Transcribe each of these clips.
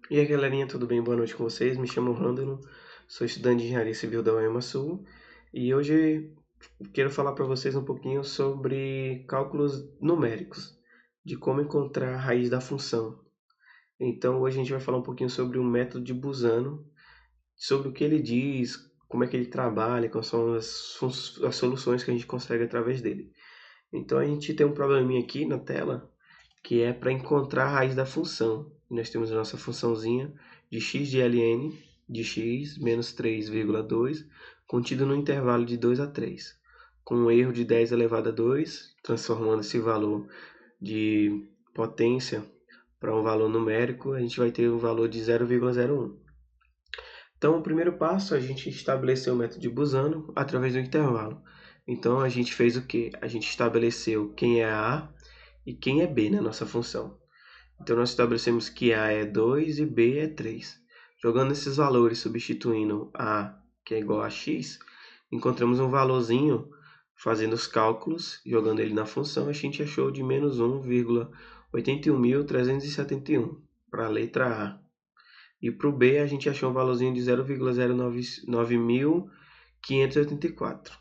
E aí, galerinha, tudo bem? Boa noite com vocês. Me chamo Randall, sou estudante de Engenharia Civil da UEMA-Sul e hoje quero falar para vocês um pouquinho sobre cálculos numéricos, de como encontrar a raiz da função. Então, hoje a gente vai falar um pouquinho sobre o método de Busano, sobre o que ele diz, como é que ele trabalha, quais são as soluções que a gente consegue através dele. Então, a gente tem um probleminha aqui na tela que é para encontrar a raiz da função. Nós temos a nossa funçãozinha de x de ln de x menos 3,2 contido no intervalo de 2 a 3, com um erro de 10 elevado a 2, transformando esse valor de potência para um valor numérico, a gente vai ter um valor de 0,01. Então, o primeiro passo, a gente estabeleceu o método de Busano através do intervalo. Então, a gente fez o quê? A gente estabeleceu quem é A e quem é B na nossa função. Então, nós estabelecemos que A é 2 e B é 3. Jogando esses valores, substituindo A, que é igual a x, encontramos um valorzinho, fazendo os cálculos, jogando ele na função, a gente achou de menos 1,81.371 para a letra A. E para o B, a gente achou um valorzinho de 0,09584.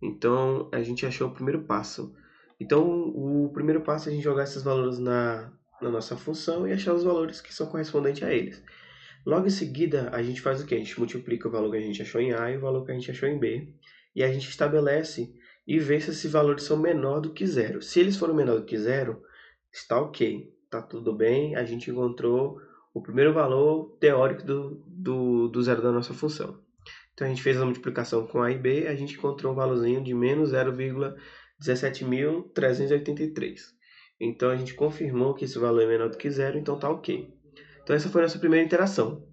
Então, a gente achou o primeiro passo. Então, o primeiro passo é a gente jogar esses valores na nossa função e achar os valores que são correspondentes a eles. Logo em seguida, a gente faz o quê? A gente multiplica o valor que a gente achou em A e o valor que a gente achou em B. E a gente estabelece e vê se esses valores são menor do que zero. Se eles forem menor do que zero, está ok. Está tudo bem, a gente encontrou o primeiro valor teórico do zero da nossa função. Então a gente fez a multiplicação com A e B, a gente encontrou um valorzinho de menos 0,17.383. Então a gente confirmou que esse valor é menor do que zero, então tá ok. Então essa foi a nossa primeira interação.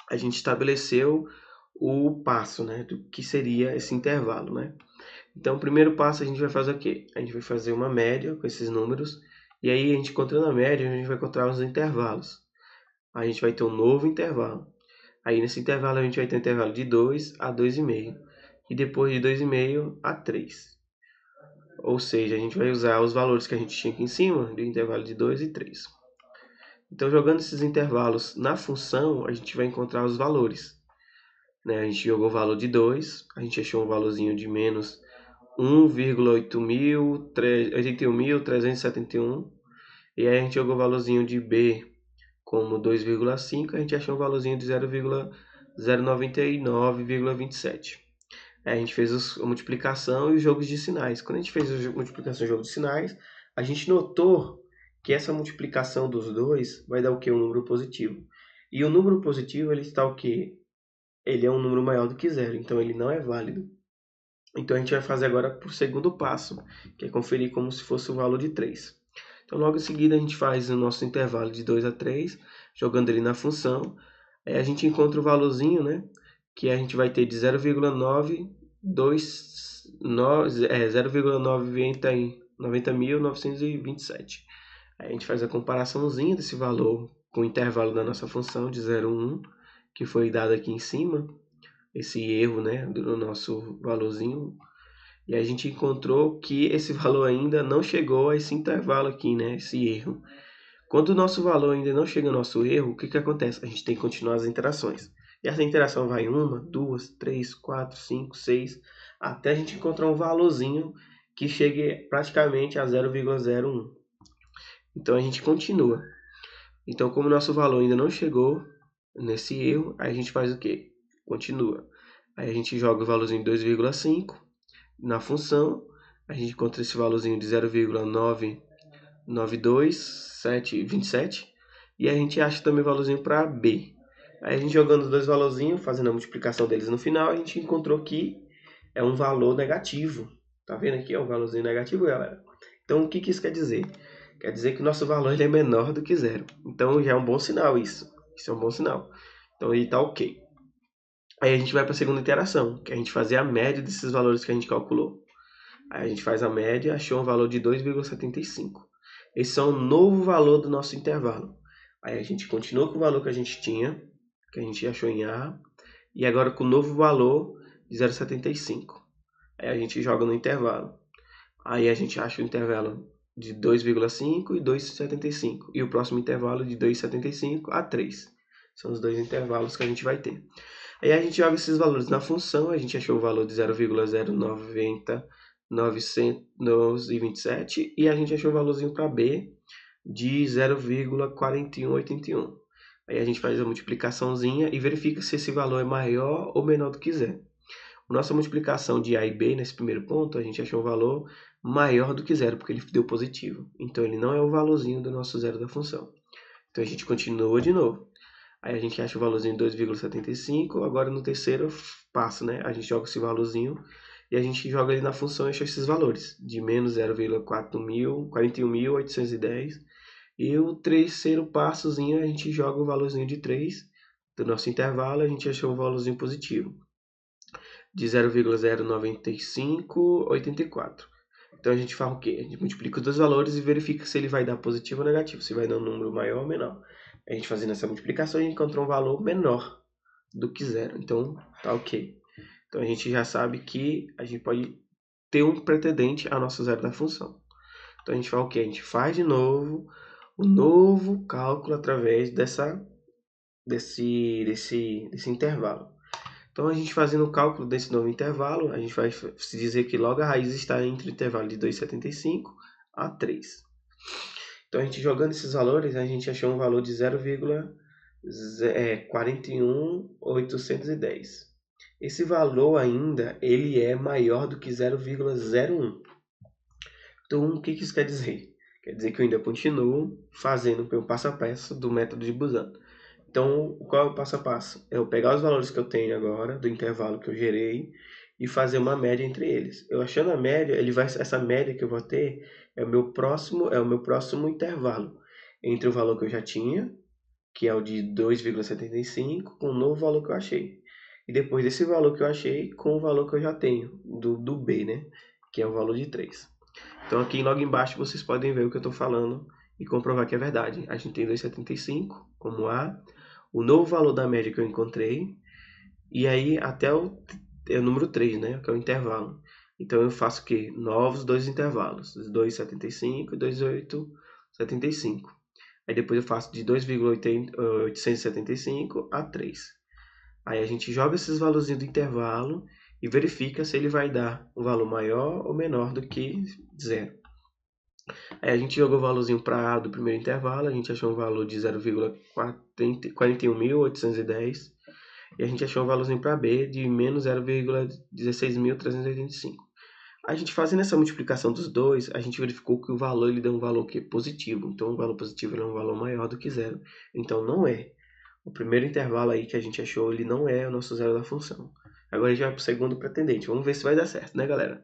A gente estabeleceu o passo, né, do que seria esse intervalo, né? Então o primeiro passo a gente vai fazer o quê? A gente vai fazer uma média com esses números, e aí a gente encontrando a média, a gente vai encontrar os intervalos. A gente vai ter um novo intervalo. Aí nesse intervalo a gente vai ter um intervalo de 2 a 2,5 e depois de 2,5 a 3. Ou seja, a gente vai usar os valores que a gente tinha aqui em cima, do intervalo de 2 e 3. Então, jogando esses intervalos na função, a gente vai encontrar os valores. Né? A gente jogou o valor de 2, a gente achou um valorzinho de menos 1,81.371, e aí a gente jogou o valorzinho de B como 2,5, a gente achou um valorzinho de 0,099,27. A gente fez a multiplicação e os jogos de sinais. Quando a gente fez a multiplicação e o jogo de sinais, a gente notou que essa multiplicação dos dois vai dar o quê? Um número positivo. E o número positivo, ele está o quê? Ele é um número maior do que zero, então ele não é válido. Então a gente vai fazer agora para o segundo passo, que é conferir como se fosse o valor de 3. Então logo em seguida a gente faz o nosso intervalo de 2 a 3, jogando ele na função. Aí a gente encontra o valorzinho, né? Que a gente vai ter de 0,90.927. Aí a gente faz a comparaçãozinha desse valor com o intervalo da nossa função de 0,1, que foi dado aqui em cima, esse erro, né, do nosso valorzinho. E a gente encontrou que esse valor ainda não chegou a esse intervalo aqui, né, esse erro. Quando o nosso valor ainda não chega ao nosso erro, o que acontece? A gente tem que continuar as interações. E essa interação vai uma, duas, três, quatro, cinco, seis, até a gente encontrar um valorzinho que chegue praticamente a 0,01. Então a gente continua. Então, como o nosso valor ainda não chegou nesse erro, aí a gente faz o quê? Continua. Aí a gente joga o valorzinho de 2,5 na função, a gente encontra esse valorzinho de 0,992,727 e a gente acha também o valorzinho para B. Aí a gente jogando os dois valorzinhos, fazendo a multiplicação deles no final, a gente encontrou que é um valor negativo. Tá vendo aqui? É um valorzinho negativo, galera. Então, o que isso quer dizer? Quer dizer que o nosso valor ele é menor do que zero. Então, já é um bom sinal isso. Isso é um bom sinal. Então, ele está ok. Aí a gente vai para a segunda interação, que é a gente fazer a média desses valores que a gente calculou. Aí a gente faz a média, achou um valor de 2,75. Esse é o novo valor do nosso intervalo. Aí a gente continua com o valor que a gente tinha, que a gente achou em A, e agora com o novo valor de 0,75. Aí a gente joga no intervalo. Aí a gente acha o intervalo de 2,5 e 2,75. E o próximo intervalo de 2,75 a 3. São os dois intervalos que a gente vai ter. Aí a gente joga esses valores na função, a gente achou o valor de 0,090927 e a gente achou o valorzinho para B de 0,4181. Aí a gente faz a multiplicaçãozinha e verifica se esse valor é maior ou menor do que zero. Nossa multiplicação de A e B nesse primeiro ponto, a gente achou um valor maior do que zero, porque ele deu positivo. Então ele não é o valorzinho do nosso zero da função. Então a gente continua de novo. Aí a gente acha o valorzinho de 2,75. Agora no terceiro passo, né? A gente joga esse valorzinho e a gente joga ele na função e acha esses valores. De menos 0,41.810. E o terceiro passozinho a gente joga o valorzinho de 3 do nosso intervalo. A gente achou um valorzinho positivo de 0,09584. Então a gente faz o quê? A gente multiplica os dois valores e verifica se ele vai dar positivo ou negativo, se vai dar um número maior ou menor. A gente fazendo essa multiplicação, a gente encontrou um valor menor do que zero. Então tá ok. Então a gente já sabe que a gente pode ter um pretendente a nosso zero da função. Então a gente faz o quê? A gente faz de novo o novo cálculo através desse intervalo. Então, a gente fazendo o cálculo desse novo intervalo, a gente vai se dizer que logo a raiz está entre o intervalo de 2,75 a 3. Então, a gente jogando esses valores, a gente achou um valor de 0,41810. Esse valor ainda, ele é maior do que 0,01. Então, o que isso quer dizer? Quer dizer que eu ainda continuo fazendo o passo a passo do método de Buzan. Então, qual é o passo a passo? É eu pegar os valores que eu tenho agora, do intervalo que eu gerei, e fazer uma média entre eles. Eu achando a média, essa média que eu vou ter é o meu próximo intervalo entre o valor que eu já tinha, que é o de 2,75, com o novo valor que eu achei. E depois desse valor que eu achei, com o valor que eu já tenho, do B, né? Que é o valor de 3. Então, aqui logo embaixo vocês podem ver o que eu estou falando e comprovar que é verdade. A gente tem 2,75 como A, o novo valor da média que eu encontrei, e aí até o número 3, né, que é o intervalo. Então eu faço o quê? Novos dois intervalos, 2,75 e 2,875. Aí depois eu faço de 2,875 a 3. Aí a gente joga esses valorzinhos do intervalo e verifica se ele vai dar um valor maior ou menor do que zero. Aí a gente jogou o valorzinho para A do primeiro intervalo, a gente achou um valor de 0,41.810 e a gente achou um valorzinho para B de menos 0,16.385. A gente fazendo essa multiplicação dos dois, a gente verificou que o valor ele deu um valor que positivo. Então o valor positivo é um valor maior do que zero. Então não é. O primeiro intervalo aí que a gente achou, ele não é o nosso zero da função. Agora a gente vai para o segundo pretendente. Vamos ver se vai dar certo, né, galera?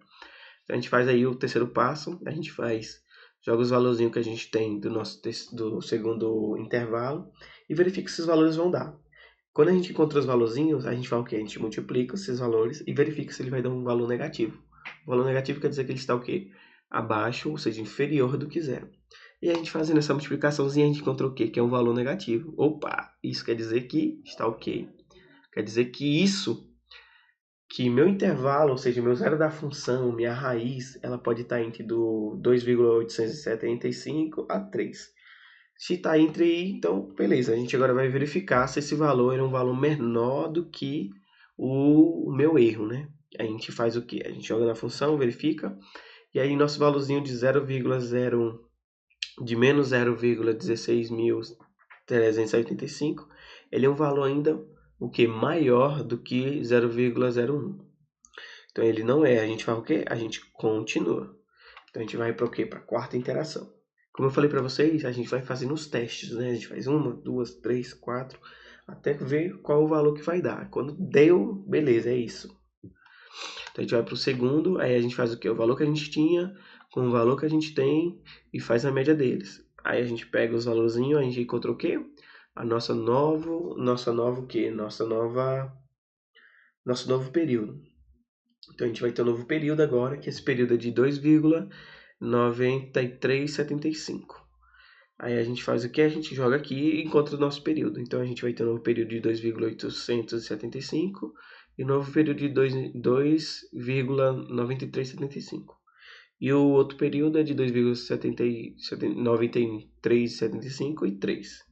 Então, a gente faz aí o terceiro passo, a gente joga os valorzinhos que a gente tem do segundo intervalo e verifica se esses valores vão dar. Quando a gente encontra os valorzinhos, a gente faz o quê? A gente multiplica esses valores e verifica se ele vai dar um valor negativo. O valor negativo quer dizer que ele está o quê? Abaixo, ou seja, inferior do que zero. E a gente fazendo essa multiplicaçãozinha, a gente encontra o quê? Que é um valor negativo. Opa, isso quer dizer que está ok. Quer dizer que meu intervalo, ou seja, meu zero da função, minha raiz, ela pode estar entre do 2,875 a 3. Se está entre aí, então beleza, a gente agora vai verificar se esse valor é um valor menor do que o meu erro, né? A gente faz o quê? A gente joga na função, verifica, e aí nosso valorzinho de 0,01, de menos 0,16.385, ele é um valor ainda o que maior do que 0,01. Então ele não é, a gente faz o quê? A gente continua. Então a gente vai para o quê? Para a quarta interação. Como eu falei para vocês, a gente vai fazendo os testes, né? A gente faz 1, 2, 3, 4, até ver qual o valor que vai dar. Quando deu, beleza, é isso. Então a gente vai para o segundo, aí a gente faz o quê? O valor que a gente tinha com o valor que a gente tem e faz a média deles. Aí a gente pega os valorzinhos, a gente encontra o quê? Nosso novo período. Então a gente vai ter um novo período agora, que esse período é de 2,9375. Aí a gente faz o que? A gente joga aqui e encontra o nosso período. Então a gente vai ter um novo período de 2,875 e um novo período de 2,9375. E o outro período é de 2,9375 e 3.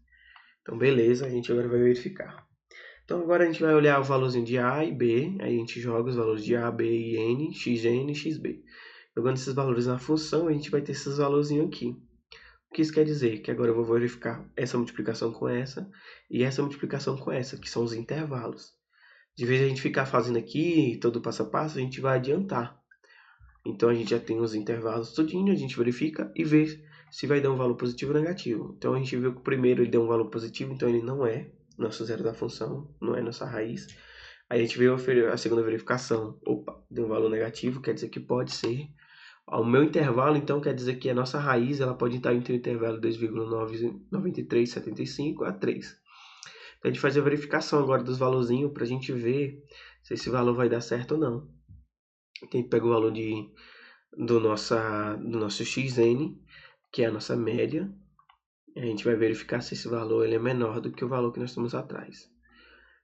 Então, beleza, a gente agora vai verificar. Então, agora a gente vai olhar o valorzinho de A e B, aí a gente joga os valores de A, B e N, xn e xb. Jogando esses valores na função, a gente vai ter esses valorzinhos aqui. O que isso quer dizer? Que agora eu vou verificar essa multiplicação com essa e essa multiplicação com essa, que são os intervalos. De vez a gente ficar fazendo aqui, todo passo a passo, a gente vai adiantar. Então a gente já tem os intervalos tudinho, a gente verifica e vê se vai dar um valor positivo ou negativo. Então a gente viu que o primeiro ele deu um valor positivo, então ele não é nosso zero da função, não é nossa raiz. Aí a gente viu a segunda verificação, opa, deu um valor negativo, quer dizer que pode ser. O meu intervalo, então, quer dizer que a nossa raiz ela pode estar entre o intervalo 2,9375 a 3. Então a gente faz a verificação agora dos valorzinhos para a gente ver se esse valor vai dar certo ou não. Então a gente pega o valor do nosso xn, que é a nossa média. A gente vai verificar se esse valor ele é menor do que o valor que nós temos atrás.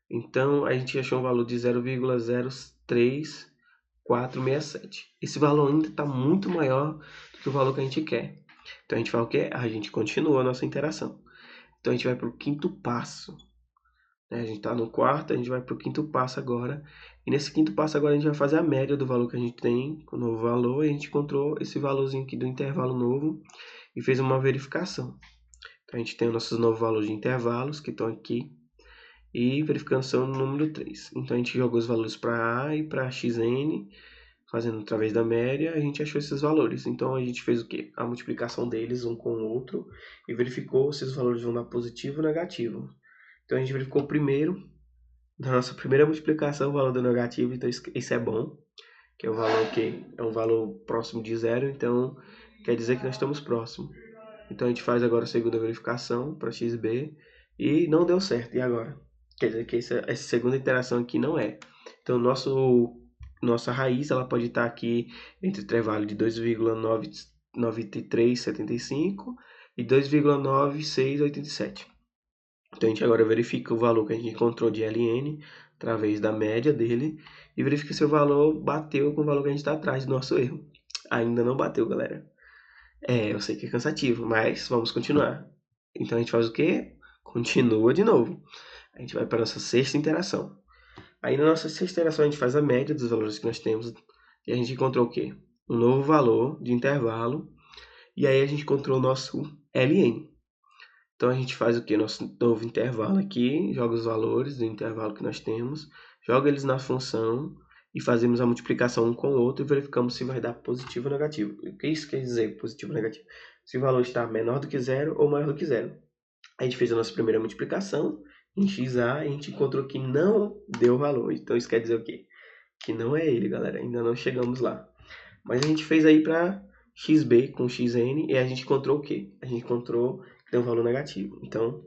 Então, a gente achou um valor de 0,03467. Esse valor ainda está muito maior do que o valor que a gente quer. Então, a gente faz o quê? A gente continua a nossa interação. Então, a gente vai para o quinto passo. A gente está no quarto, a gente vai para o quinto passo agora. E nesse quinto passo agora a gente vai fazer a média do valor que a gente tem, com o novo valor. E a gente encontrou esse valorzinho aqui do intervalo novo e fez uma verificação. Então, a gente tem os nossos novos valores de intervalos que estão aqui. E verificação no número 3. Então, a gente jogou os valores para A e para xn, fazendo através da média, a gente achou esses valores. Então, a gente fez o quê? A multiplicação deles um com o outro e verificou se os valores vão dar positivo ou negativo. Então, a gente verificou primeiro, na nossa primeira multiplicação, o valor do negativo. Então, isso é bom, que é um valor que é um valor próximo de zero. Então, quer dizer que nós estamos próximos. Então, a gente faz agora a segunda verificação para xb e não deu certo. E agora? Quer dizer que essa segunda interação aqui não é. Então, nossa raiz ela pode estar aqui entre o intervalo de 2,9375 e 2,9687. Então, a gente agora verifica o valor que a gente encontrou de LN através da média dele e verifica se o valor bateu com o valor que a gente está atrás do nosso erro. Ainda não bateu, galera. Eu sei que é cansativo, mas vamos continuar. Então, a gente faz o quê? Continua de novo. A gente vai para a nossa sexta interação. Aí na nossa sexta interação a gente faz a média dos valores que nós temos e a gente encontrou o quê? Um novo valor de intervalo e aí a gente encontrou o nosso LN. Então a gente faz o quê? Nosso novo intervalo aqui, joga os valores do intervalo que nós temos, joga eles na função e fazemos a multiplicação um com o outro e verificamos se vai dar positivo ou negativo. O que isso quer dizer, positivo ou negativo? Se o valor está menor do que zero ou maior do que zero. A gente fez a nossa primeira multiplicação em xa e a gente encontrou que não deu valor. Então isso quer dizer o quê? Que não é ele, galera. Ainda não chegamos lá. Mas a gente fez aí para xb com xn e a gente encontrou o quê? A gente encontrou que deu um valor negativo. Então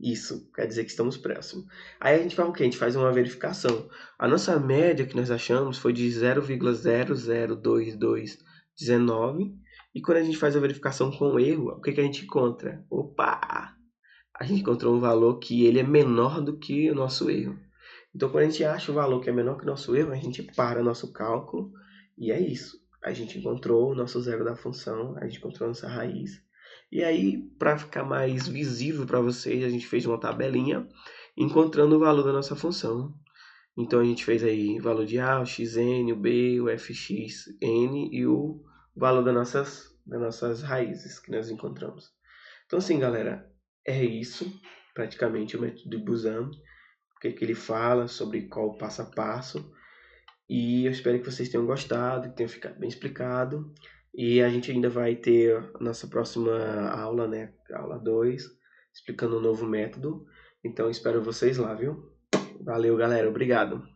isso quer dizer que estamos próximos. Aí a gente faz o quê? A gente faz uma verificação. A nossa média que nós achamos foi de 0,002219. E quando a gente faz a verificação com erro, o que a gente encontra? Opa! A gente encontrou um valor que ele é menor do que o nosso erro. Então, quando a gente acha o valor que é menor que o nosso erro, a gente para nosso cálculo e é isso. A gente encontrou o nosso zero da função, a gente encontrou a nossa raiz. E aí, para ficar mais visível para vocês, a gente fez uma tabelinha encontrando o valor da nossa função. Então, a gente fez aí o valor de A, o xn, o b, o fxn e o valor das nossas raízes que nós encontramos. Então, assim, galera, é isso, praticamente, o método de Buzan, o que ele fala sobre qual o passo a passo. E eu espero que vocês tenham gostado, que tenha ficado bem explicado. E a gente ainda vai ter a nossa próxima aula, né? Aula 2, explicando um novo método. Então, espero vocês lá, viu? Valeu, galera. Obrigado.